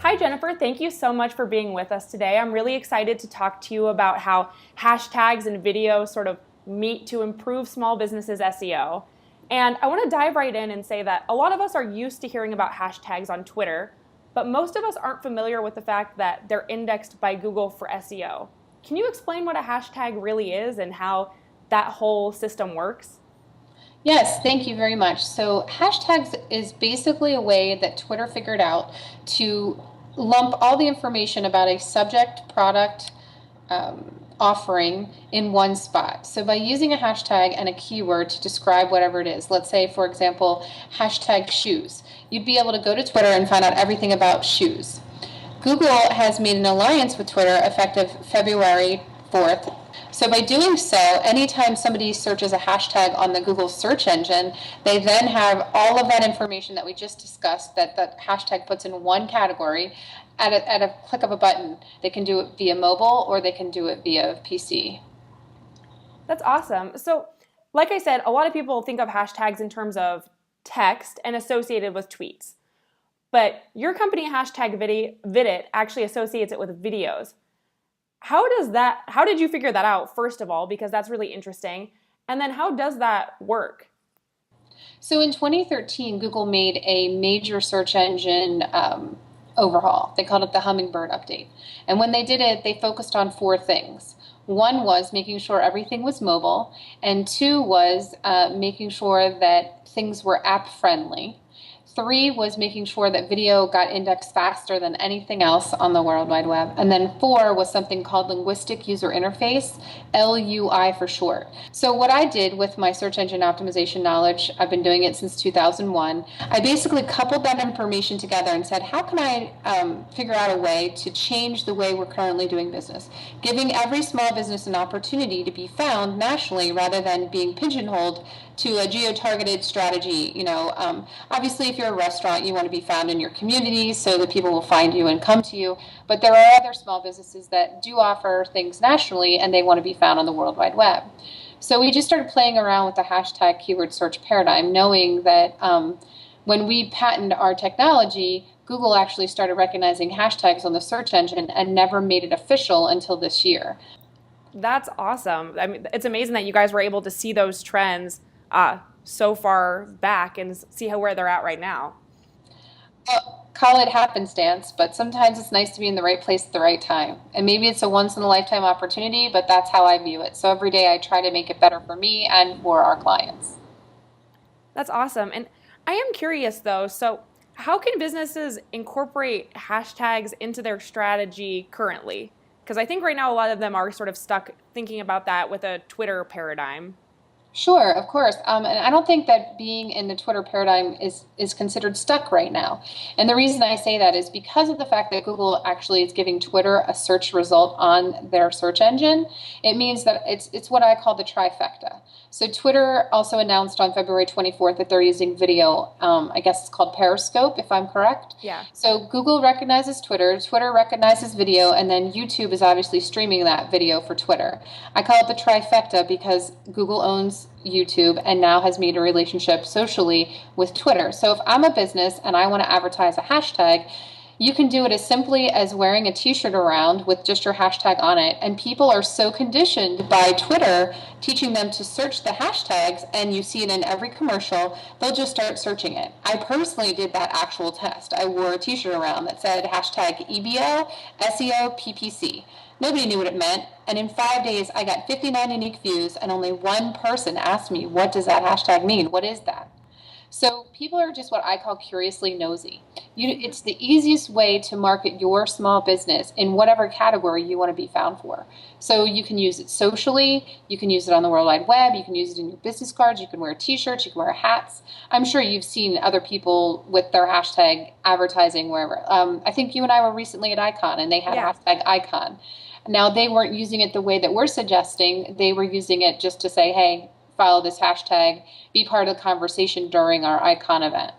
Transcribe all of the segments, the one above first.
Hi, Jennifer. Thank you so much for being with us today. I'm really excited to talk to you about how hashtags and video sort of meet to improve small businesses' SEO. And I want to dive right in and say that a lot of us are used to hearing about hashtags on Twitter, but most of us aren't familiar with the fact that they're indexed by Google for SEO. Can you explain what a hashtag really is and how that whole system works? Yes, thank you very much. So hashtags is basically a way that Twitter figured out to lump all the information about a subject, product, offering in one spot. So by using a hashtag and a keyword to describe whatever it is, let's say, for example, hashtag shoes, you'd be able to go to Twitter and find out everything about shoes. Google has made an alliance with Twitter effective February 4th. So by doing so, anytime somebody searches a hashtag on the Google search engine, they then have all of that information that we just discussed that the hashtag puts in one category at a click of a button. They can do it via mobile or they can do it via PC. That's awesome. So, like I said, a lot of people think of hashtags in terms of text and associated with tweets. But your company, hashtag Vidit, actually associates it with videos. How did you figure that out, first of all, because that's really interesting? And then how does that work? So in 2013, Google made a major search engine overhaul. They called it the Hummingbird update. And when they did it, they focused on four things. One was making sure everything was mobile, and two was making sure that things were app friendly. Three was making sure that video got indexed faster than anything else on the World Wide Web. And then four was something called Linguistic User Interface, LUI for short. So what I did with my search engine optimization knowledge, I've been doing it since 2001, I basically coupled that information together and said, how can I figure out a way to change the way we're currently doing business, giving every small business an opportunity to be found nationally rather than being pigeonholed to a geo-targeted strategy. Obviously, if you're a restaurant, you want to be found in your community so that people will find you and come to you. But there are other small businesses that do offer things nationally, and they want to be found on the World Wide Web. So we just started playing around with the hashtag keyword search paradigm, knowing that when we patented our technology, Google actually started recognizing hashtags on the search engine and never made it official until this year. That's awesome. I mean, it's amazing that you guys were able to see those trends so far back and see where they're at right now. Call it happenstance, but sometimes it's nice to be in the right place at the right time. And maybe it's a once in a lifetime opportunity, but that's how I view it. So every day I try to make it better for me and for our clients. That's awesome. And I am curious though, so how can businesses incorporate hashtags into their strategy currently? Because I think right now a lot of them are sort of stuck thinking about that with a Twitter paradigm. Sure, of course. And I don't think that being in the Twitter paradigm is considered stuck right now. And the reason I say that is because of the fact that Google actually is giving Twitter a search result on their search engine. It means that it's what I call the trifecta. So Twitter also announced on February 24th that they're using video. I guess it's called Periscope, if I'm correct. Yeah. So Google recognizes Twitter, Twitter recognizes video, and then YouTube is obviously streaming that video for Twitter. I call it the trifecta because Google owns YouTube and now has made a relationship socially with Twitter. So if I'm a business and I want to advertise a hashtag, you can do it as simply as wearing a t-shirt around with just your hashtag on it. And people are so conditioned by Twitter teaching them to search the hashtags, and you see it in every commercial, they'll just start searching it. I personally did that actual test. I wore a t-shirt around that said hashtag EBO, SEO, PPC. Nobody knew what it meant, and in 5 days I got 59 unique views, and only one person asked me, what does that hashtag mean? What is that? So people are just what I call curiously nosy. It's the easiest way to market your small business in whatever category you want to be found for. So you can use it socially, you can use it on the World Wide Web, you can use it in your business cards, you can wear t-shirts, you can wear hats. I'm sure you've seen other people with their hashtag advertising wherever. I think you and I were recently at Icon, and they had Yeah. hashtag Icon. Now, they weren't using it the way that we're suggesting. They were using it just to say, hey, follow this hashtag, be part of the conversation during our Icon event.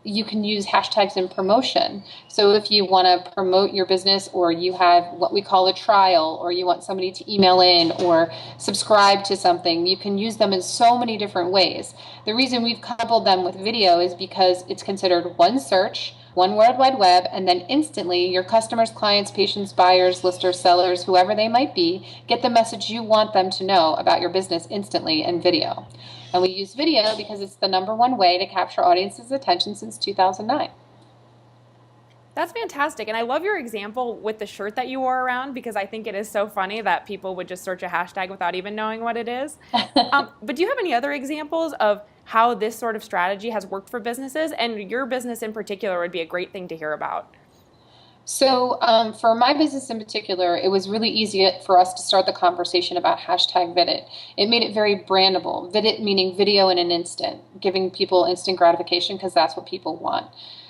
You can use hashtags in promotion. So if you want to promote your business, or you have what we call a trial, or you want somebody to email in or subscribe to something, you can use them in so many different ways. The reason we've coupled them with video is because it's considered one search, one World Wide Web, and then instantly your customers, clients, patients, buyers, listers, sellers, whoever they might be, get the message you want them to know about your business instantly in video. And we use video because it's the #1 way to capture audience's attention since 2009. That's fantastic. And I love your example with the shirt that you wore around, because I think it is so funny that people would just search a hashtag without even knowing what it is. But do you have any other examples of how this sort of strategy has worked for businesses? And your business in particular would be a great thing to hear about. So for my business in particular, it was really easy for us to start the conversation about hashtag Vidit. It made it very brandable. Vidit meaning video in an instant, giving people instant gratification because that's what people want.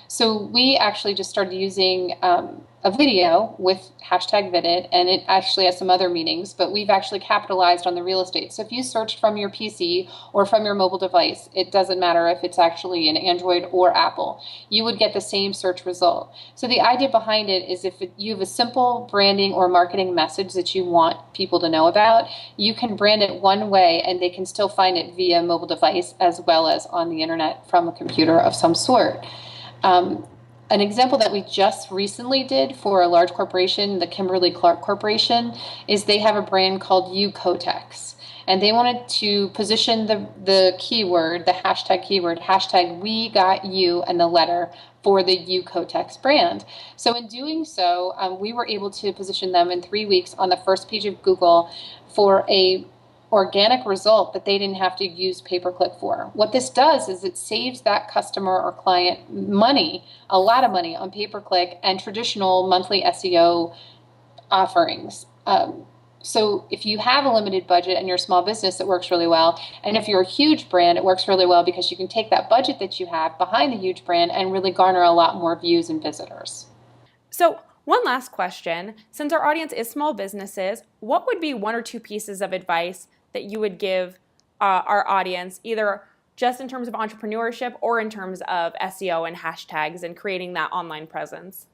So we actually just started using a video with hashtag Vidit, and it actually has some other meanings, but we've actually capitalized on the real estate. So if you search from your PC or from your mobile device, it doesn't matter if it's actually an Android or Apple, you would get the same search result. So the idea behind it is if you have a simple branding or marketing message that you want people to know about, you can brand it one way and they can still find it via mobile device as well as on the internet from a computer of some sort. An example that we just recently did for a large corporation, the Kimberly-Clark Corporation, is they have a brand called UCotex. And they wanted to position the keyword, the hashtag keyword, hashtag we got you and the letter for the UCotex brand. So in doing so, we were able to position them in 3 weeks on the first page of Google for a organic result that they didn't have to use pay-per-click for. What this does is it saves that customer or client money, a lot of money on pay-per-click and traditional monthly SEO offerings. So if you have a limited budget and you're a small business, it works really well. And if you're a huge brand, it works really well because you can take that budget that you have behind the huge brand and really garner a lot more views and visitors. So one last question. Since our audience is small businesses, what would be 1 or 2 pieces of advice that you would give our audience, either just in terms of entrepreneurship or in terms of SEO and hashtags and creating that online presence?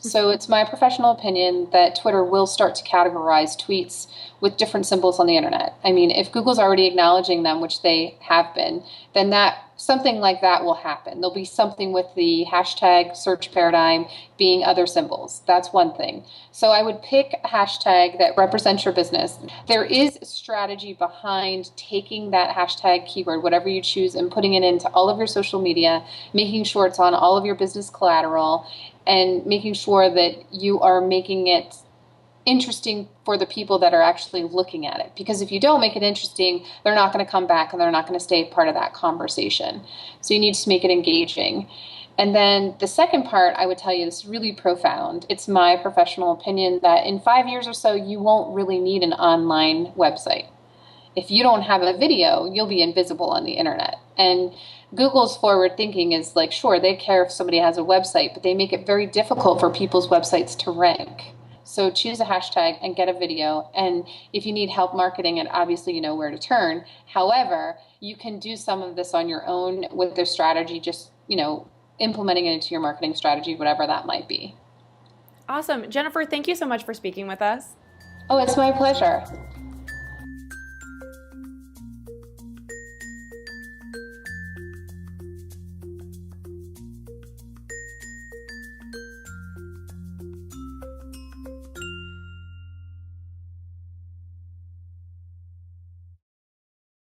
So it's my professional opinion that Twitter will start to categorize tweets with different symbols on the internet. I mean, if Google's already acknowledging them, which they have been, then something like that will happen. There'll be something with the hashtag search paradigm being other symbols. That's one thing. So I would pick a hashtag that represents your business. There is a strategy behind taking that hashtag keyword, whatever you choose, and putting it into all of your social media, making sure it's on all of your business collateral, and making sure that you are making it interesting for the people that are actually looking at it. Because if you don't make it interesting, they're not going to come back and they're not going to stay part of that conversation. So you need to make it engaging. And then the second part, I would tell you, is really profound. It's my professional opinion that in 5 years or so, you won't really need an online website. If you don't have a video, you'll be invisible on the internet. And Google's forward thinking is like, sure, they care if somebody has a website, but they make it very difficult for people's websites to rank. So choose a hashtag and get a video. And if you need help marketing it, obviously you know where to turn. However, you can do some of this on your own with their strategy, just, implementing it into your marketing strategy, whatever that might be. Awesome. Jennifer, thank you so much for speaking with us. Oh, it's my pleasure.